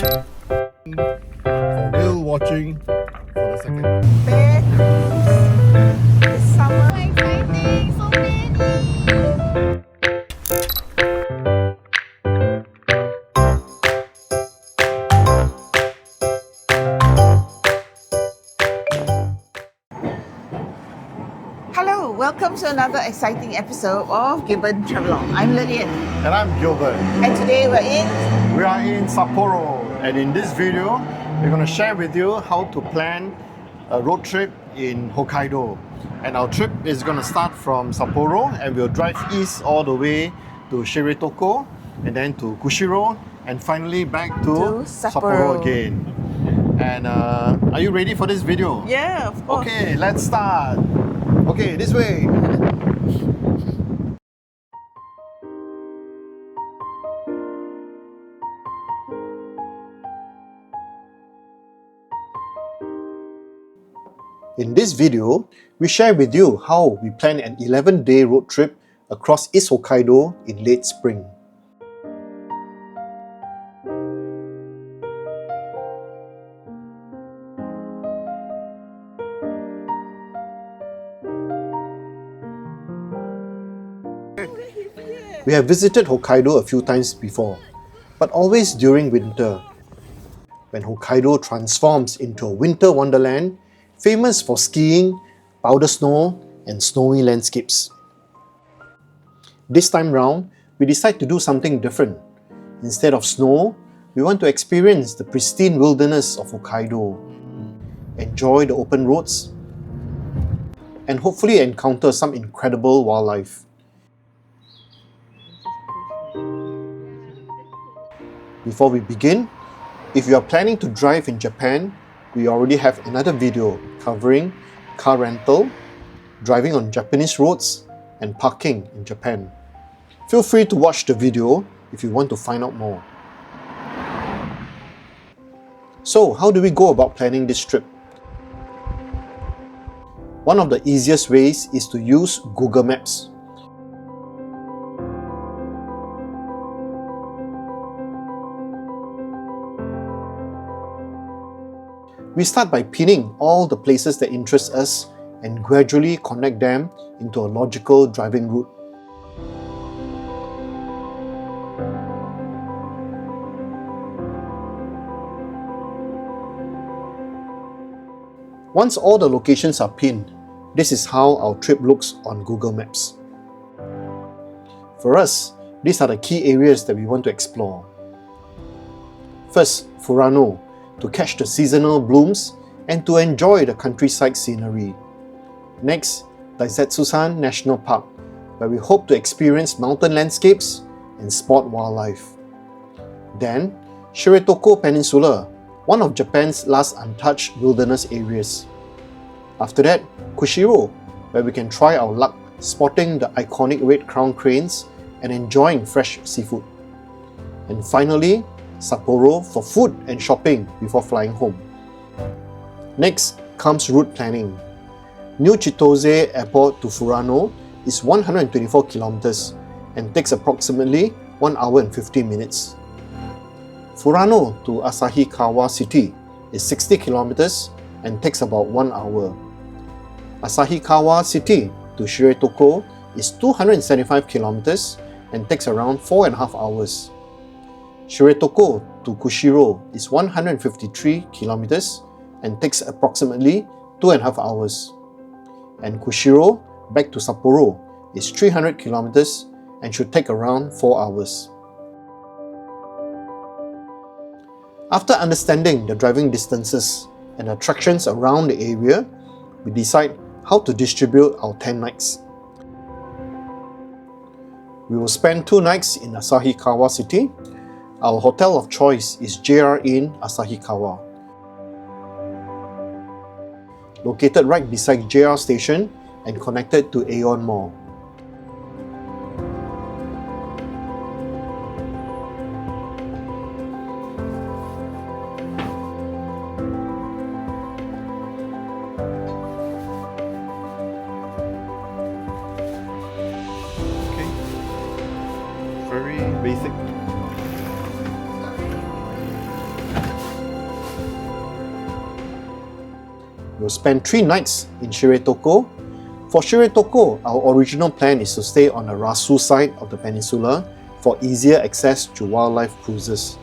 For whale watching for the second time. Bear cruise this summer. Exciting, so many! Hello, welcome to another exciting episode of Gibbon Travelogue. I'm Lillian, And I'm Gilbert. and today We are in Sapporo, and in this video, we're going to share with you how to plan a road trip in Hokkaido. And our trip is going to start from Sapporo, and we'll drive east all the way to Shiretoko, and then to Kushiro, and finally back to Sapporo. again. And are you ready for this video? Yeah, of course. Okay, let's start. Okay, this way. In this video, we share with you how we plan an 11-day road trip across East Hokkaido in late spring. We have visited Hokkaido a few times before, but always during winter, when Hokkaido transforms into a winter wonderland famous for skiing, powder snow, and snowy landscapes. This time round, we decide to do something different. Instead of snow, we want to experience the pristine wilderness of Hokkaido, enjoy the open roads, and hopefully encounter some incredible wildlife. Before we begin, if you are planning to drive in Japan, we already have another video covering car rental, driving on Japanese roads, and parking in Japan. Feel free to watch the video if you want to find out more. So, how do we go about planning this trip? One of the easiest ways is to use Google Maps. We start by pinning all the places that interest us and gradually connect them into a logical driving route. Once all the locations are pinned, this is how our trip looks on Google Maps. For us, these are the key areas that we want to explore. First, Furano, to catch the seasonal blooms and to enjoy the countryside scenery. Next, Daisetsuzan National Park, where we hope to experience mountain landscapes and spot wildlife. Then, Shiretoko Peninsula, one of Japan's last untouched wilderness areas. After that, Kushiro, where we can try our luck spotting the iconic red crown cranes and enjoying fresh seafood. And finally, Sapporo for food and shopping before flying home. Next comes route planning. New Chitose Airport to Furano is 124 kilometers and takes approximately 1 hour and 50 minutes. Furano to Asahikawa City is 60 kilometers and takes about 1 hour. Asahikawa City to Shiretoko is 275 kilometers and takes around 4.5 hours. Shiretoko to Kushiro is 153 kilometers and takes approximately 2.5 hours. And Kushiro back to Sapporo is 300 kilometers and should take around 4 hours. After understanding the driving distances and attractions around the area, we decide how to distribute our 10 nights. We will spend 2 nights in Asahikawa City. Our hotel of choice is JR Inn Asahikawa. Located right beside JR Station and connected to Aeon Mall. Okay, very basic. We'll spend 3 nights in Shiretoko. For Shiretoko, our original plan is to stay on the Rasu side of the peninsula for easier access to wildlife cruises.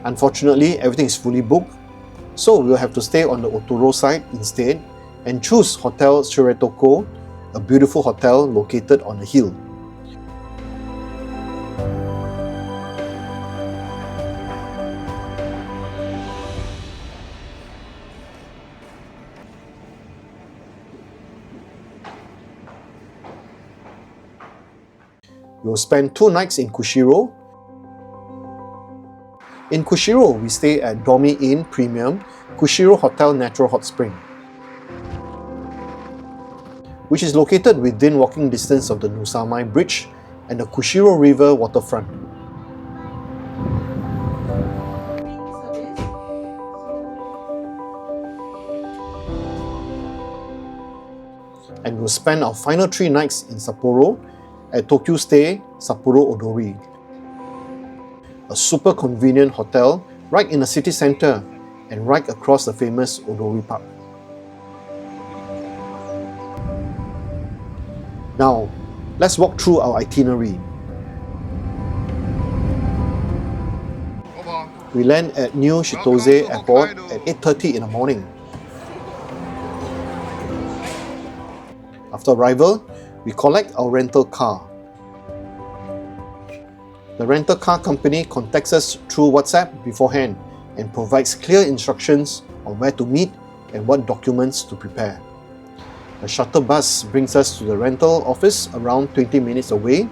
Unfortunately, everything is fully booked, so we'll have to stay on the Otoro side instead and choose Hotel Shiretoko, a beautiful hotel located on a hill. We'll spend 2 nights in Kushiro. In Kushiro, we stay at Dormy Inn Premium Kushiro Hotel Natural Hot Spring, which is located within walking distance of the Nusamai Bridge and the Kushiro River waterfront. And we'll spend our final 3 nights in Sapporo at Tokyo Stay Sapporo Odori, a super convenient hotel right in the city centre and right across the famous Odori Park. Now, let's walk through our itinerary. We land at New Chitose Airport at 8:30 in the morning. After arrival, we collect our rental car. The rental car company contacts us through WhatsApp beforehand and provides clear instructions on where to meet and what documents to prepare. The shuttle bus brings us to the rental office around 20 minutes away.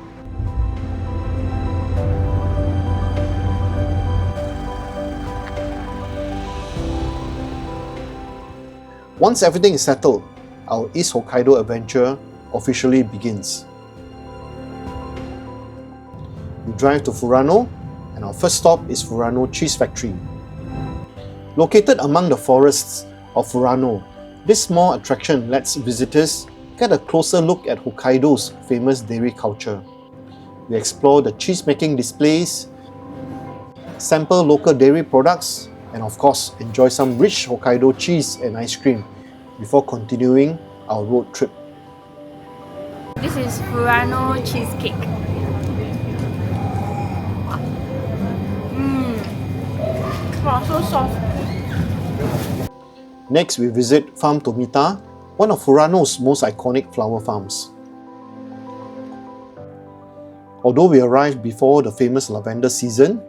Once everything is settled, our East Hokkaido adventure officially begins. We drive to Furano, and our first stop is Furano Cheese Factory. Located among the forests of Furano, this small attraction lets visitors get a closer look at Hokkaido's famous dairy culture. We explore the cheese-making displays, sample local dairy products, and of course enjoy some rich Hokkaido cheese and ice cream before continuing our road trip. This is Furano cheesecake. Wow, so soft. Next, we visit Farm Tomita, one of Furano's most iconic flower farms. Although we arrived before the famous lavender season,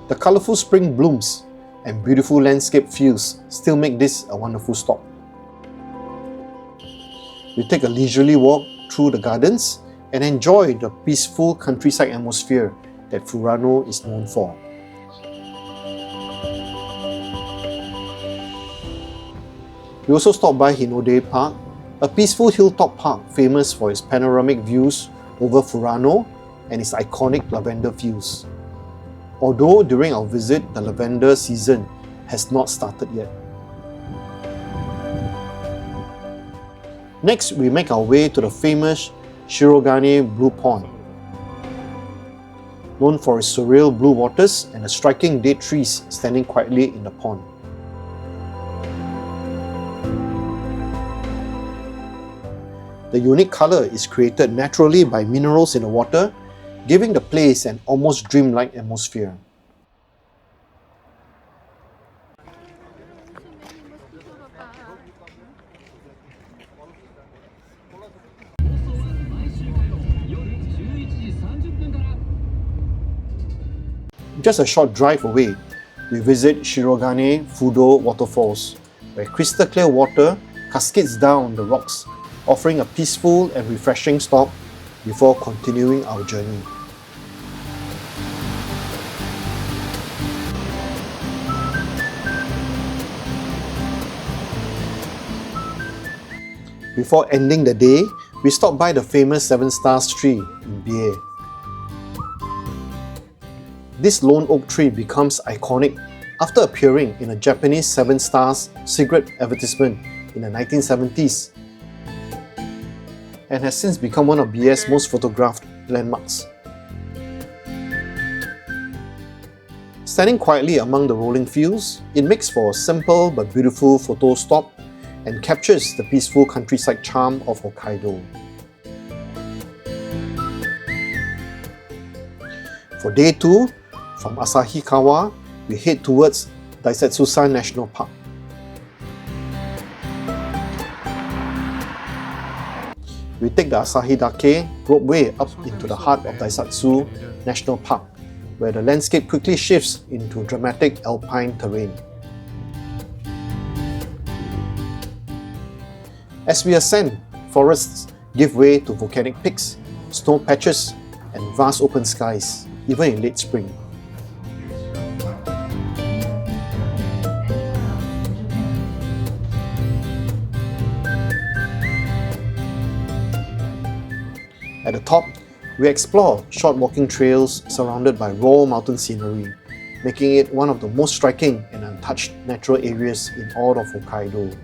the colourful spring blooms and beautiful landscape views still make this a wonderful stop. We take a leisurely walk through the gardens and enjoy the peaceful countryside atmosphere that Furano is known for. We also stopped by Hinode Park, a peaceful hilltop park famous for its panoramic views over Furano and its iconic lavender fields. Although during our visit, the lavender season has not started yet. Next, we make our way to the famous Shirogane Blue Pond. Known for its surreal blue waters and the striking date trees standing quietly in the pond. The unique colour is created naturally by minerals in the water, giving the place an almost dreamlike atmosphere. Just a short drive away, we visit Shirogane Fudo Waterfalls, where crystal clear water cascades down the rocks, offering a peaceful and refreshing stop before continuing our journey. Before ending the day, we stop by the famous 7 Stars tree in Bie. This lone oak tree becomes iconic after appearing in a Japanese 7 Stars cigarette advertisement in the 1970s and has since become one of Bie's most photographed landmarks. Standing quietly among the rolling fields, it makes for a simple but beautiful photo stop and captures the peaceful countryside charm of Hokkaido. For day 2, from Asahikawa, we head towards Daisetsuzan National Park. We take the Asahidake ropeway up into the heart of Daisatsu National Park, where the landscape quickly shifts into dramatic alpine terrain. As we ascend, forests give way to volcanic peaks, snow patches, and vast open skies, even in late spring. At the top, we explore short walking trails surrounded by raw mountain scenery, making it one of the most striking and untouched natural areas in all of Hokkaido.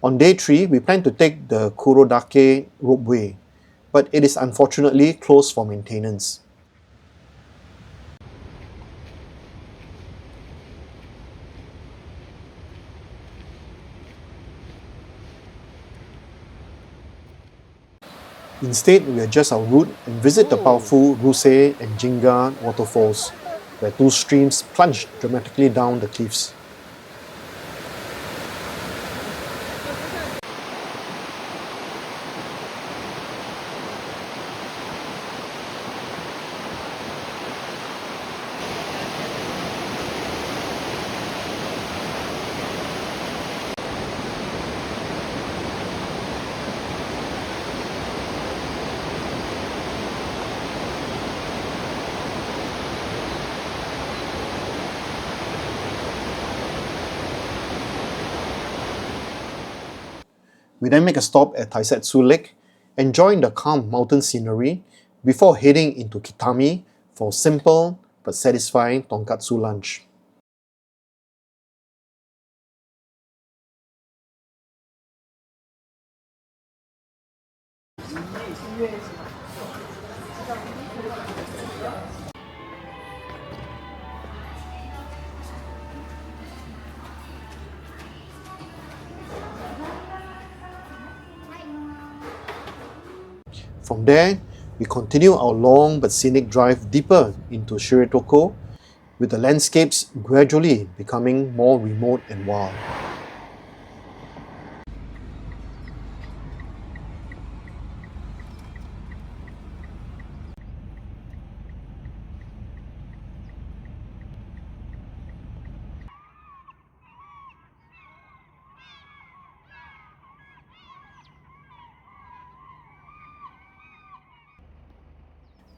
On day 3, we plan to take the Kurodake ropeway, but it is unfortunately closed for maintenance. Instead, we adjust our route and visit the powerful Ruse and Jinga waterfalls, where two streams plunge dramatically down the cliffs. We then make a stop at Taisetsu Lake, enjoying the calm mountain scenery before heading into Kitami for a simple but satisfying tonkatsu lunch. From there, we continue our long but scenic drive deeper into Shiretoko, with the landscapes gradually becoming more remote and wild.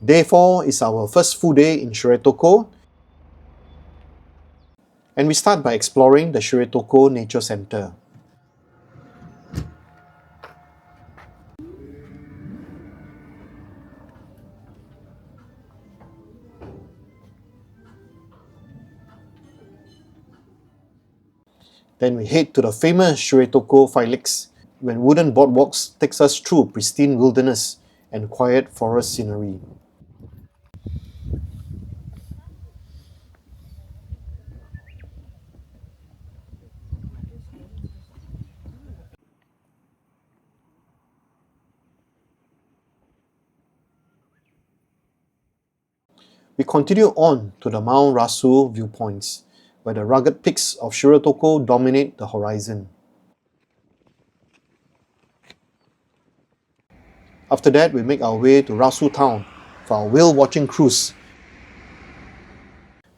Day 4 is our first full day in Shiretoko, and we start by exploring the Shiretoko Nature Center. Then we head to the famous Shiretoko 5 Lakes, when wooden boardwalks takes us through pristine wilderness and quiet forest scenery. We continue on to the Mount Rasu viewpoints, where the rugged peaks of Shiretoko dominate the horizon. After that, we make our way to Rasu town for our whale-watching cruise.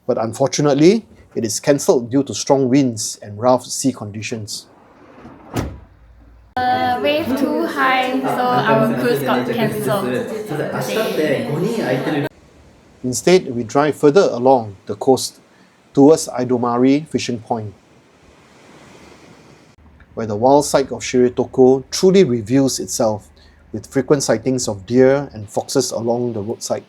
But unfortunately, it is cancelled due to strong winds and rough sea conditions. Wave too Hi, so our cruise got cancelled today. Instead, we drive further along the coast towards Idomari Fishing Point, where the wild side of Shiretoko truly reveals itself, with frequent sightings of deer and foxes along the roadside.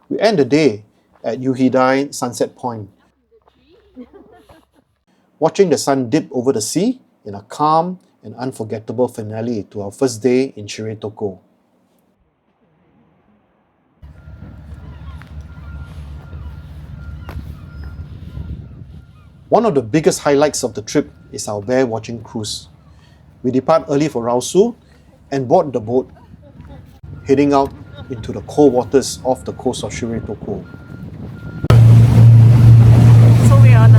We end the day at Yuhidai Sunset Point, watching the sun dip over the sea in a calm and unforgettable finale to our first day in Shiretoko. One of the biggest highlights of the trip is our bear watching cruise. We depart early for Raosu and board the boat, heading out into the cold waters off the coast of Shiretoko. So we're on a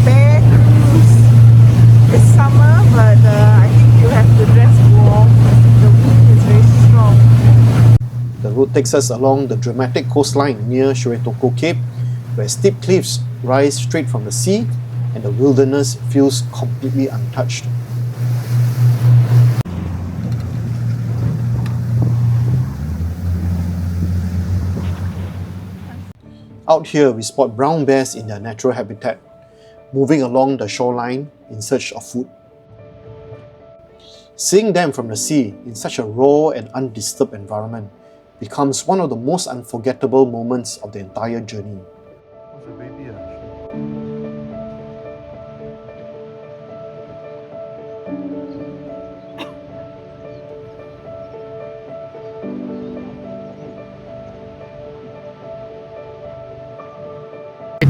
bear cruise. It's summer, but I think you have to dress warm. The wind is very strong. The road takes us along the dramatic coastline near Shiretoko Cape, where steep cliffs rise straight from the sea and the wilderness feels completely untouched. Out here, we spot brown bears in their natural habitat, moving along the shoreline in search of food. Seeing them from the sea in such a raw and undisturbed environment becomes one of the most unforgettable moments of the entire journey.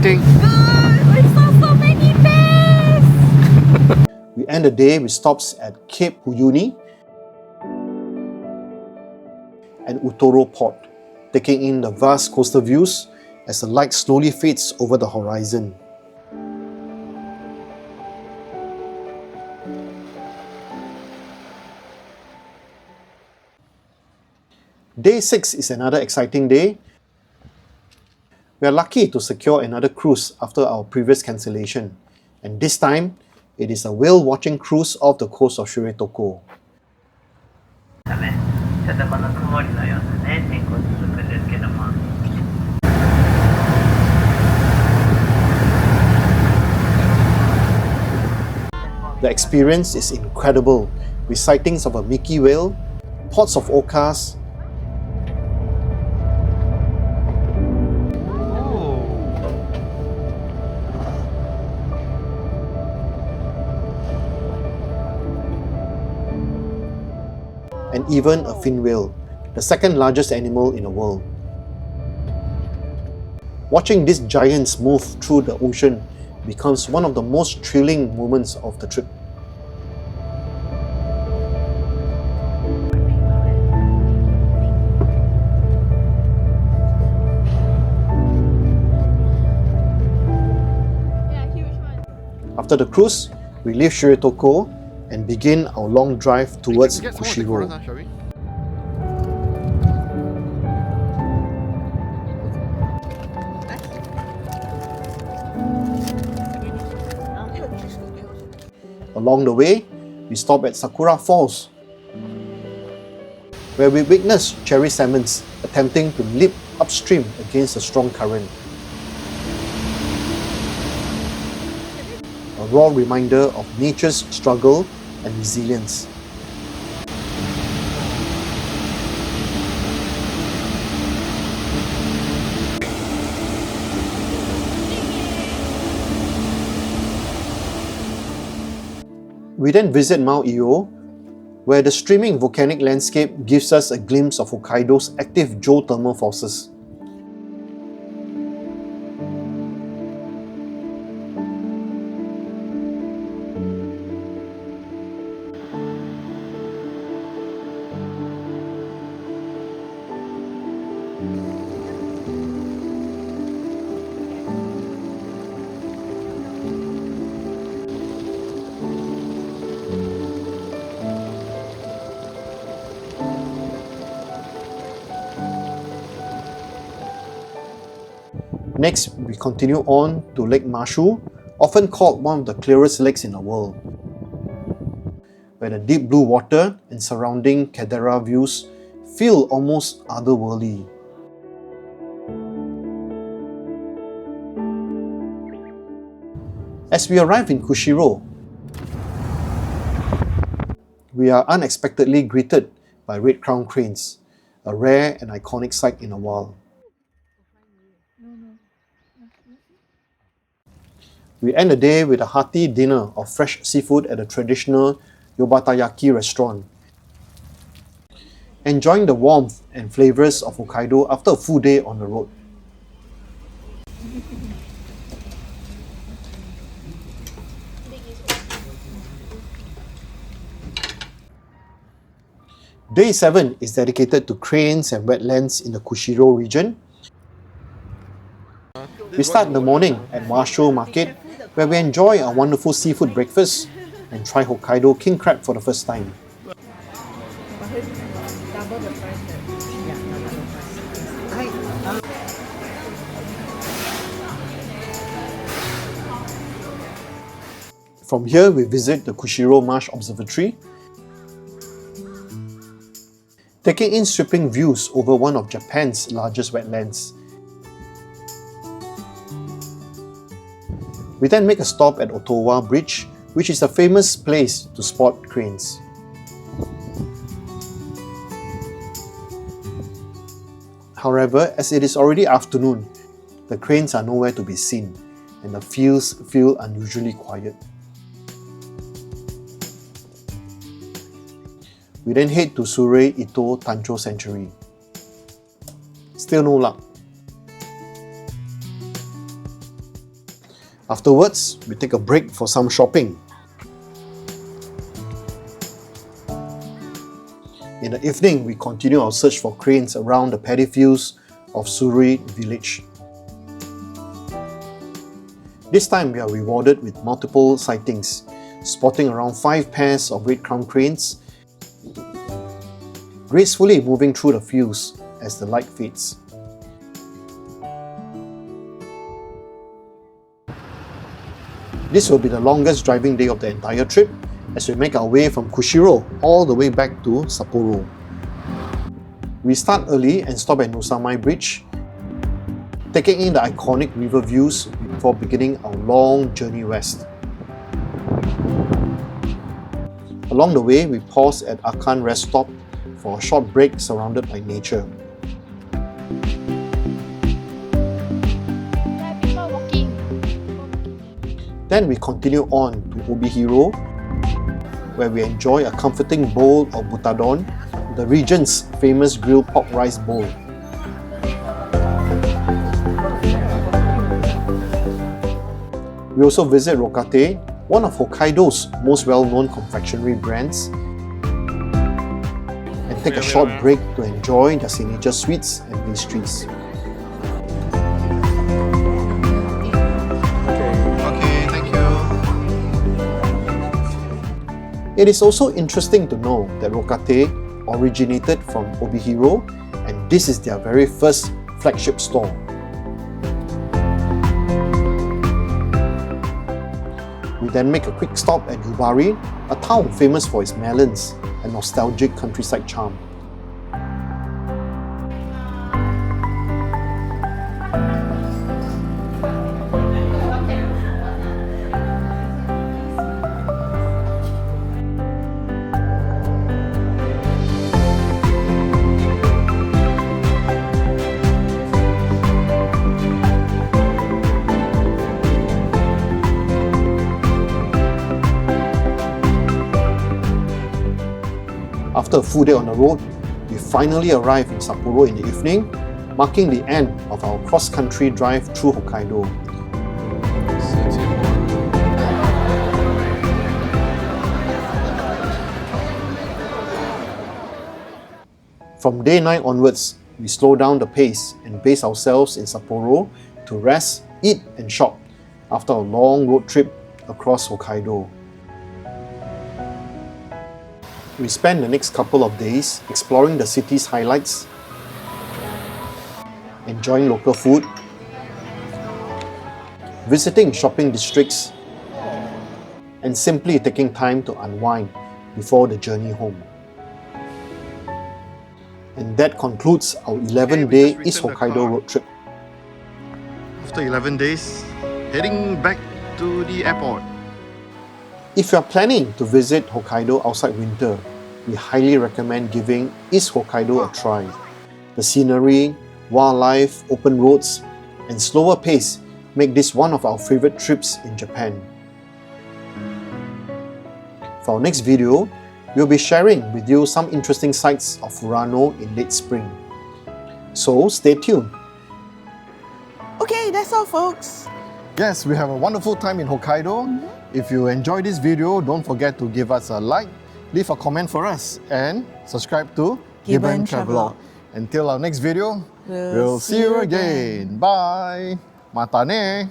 We saw so many bears! We end the day with stops at Cape Huyuni and Utoro Port, taking in the vast coastal views as the light slowly fades over the horizon. Day 6 is another exciting day. We are lucky to secure another cruise after our previous cancellation, and this time, it is a whale watching cruise off the coast of Shiretoko. The experience is incredible, with sightings of a Mickey whale, pods of orcas, and even a fin whale, the second largest animal in the world. Watching these giants move through the ocean becomes one of the most thrilling moments of the trip. After the cruise, we leave Shiretoko and begin our long drive towards Kushiro. Along the way, we stop at Sakura Falls, where we witness cherry salmons attempting to leap upstream against a strong current. A raw reminder of nature's struggle and resilience. We then visit Mount Iyo, where the streaming volcanic landscape gives us a glimpse of Hokkaido's active geothermal forces. Next, we continue on to Lake Mashu, often called one of the clearest lakes in the world, where the deep blue water and surrounding caldera views feel almost otherworldly. As we arrive in Kushiro, we are unexpectedly greeted by red-crowned cranes, a rare and iconic sight in the wild. We end the day with a hearty dinner of fresh seafood at the traditional Yobatayaki restaurant, enjoying the warmth and flavours of Hokkaido after a full day on the road. Day 7 is dedicated to cranes and wetlands in the Kushiro region. We start the morning at Washo Market, where we enjoy a wonderful seafood breakfast and try Hokkaido king crab for the first time. From here, we visit the Kushiro Marsh Observatory, taking in sweeping views over one of Japan's largest wetlands. We then make a stop at Ottawa Bridge, which is a famous place to spot cranes. However, as it is already afternoon, the cranes are nowhere to be seen, and the fields feel unusually quiet. We then head to Surei Ito Tancho Sanctuary. Still no luck. Afterwards, we take a break for some shopping. In the evening, we continue our search for cranes around the paddy fields of Surei village. This time, we are rewarded with multiple sightings, spotting around 5 pairs of red-crowned cranes, gracefully moving through the fields as the light fades. This will be the longest driving day of the entire trip as we make our way from Kushiro all the way back to Sapporo. We start early and stop at Nusamai Bridge, taking in the iconic river views before beginning our long journey west. Along the way, we pause at Akan Rest Stop for a short break surrounded by nature. People walking. Then we continue on to Obihiro, where we enjoy a comforting bowl of butadon, the region's famous grilled pork rice bowl. We also visit Rokate, one of Hokkaido's most well-known confectionery brands, and take a short break to enjoy their signature sweets and pastries. Okay, thank you. It is also interesting to know that Rokate originated from Obihiro, and this is their very first flagship store. We then make a quick stop at Yubari, a town famous for its melons and nostalgic countryside charm. After a full day on the road, we finally arrive in Sapporo in the evening, marking the end of our cross-country drive through Hokkaido. From day 9 onwards, we slow down the pace and base ourselves in Sapporo to rest, eat and shop after a long road trip across Hokkaido. We spend the next couple of days exploring the city's highlights, enjoying local food, visiting shopping districts, and simply taking time to unwind before the journey home. And that concludes our 11-day East Hokkaido road trip. After 11 days, heading back to the airport. If you are planning to visit Hokkaido outside winter, we highly recommend giving East Hokkaido a try. The scenery, wildlife, open roads, and slower pace make this one of our favorite trips in Japan. For our next video, we'll be sharing with you some interesting sights of Furano in late spring. So stay tuned. Okay, that's all, folks. Yes, we have a wonderful time in Hokkaido. If you enjoyed this video, don't forget to give us a like, leave a comment for us, and subscribe to Gibbon Travelogue. Travelogue. Until our next video, We'll we'll see you again. Bye! Mata ne!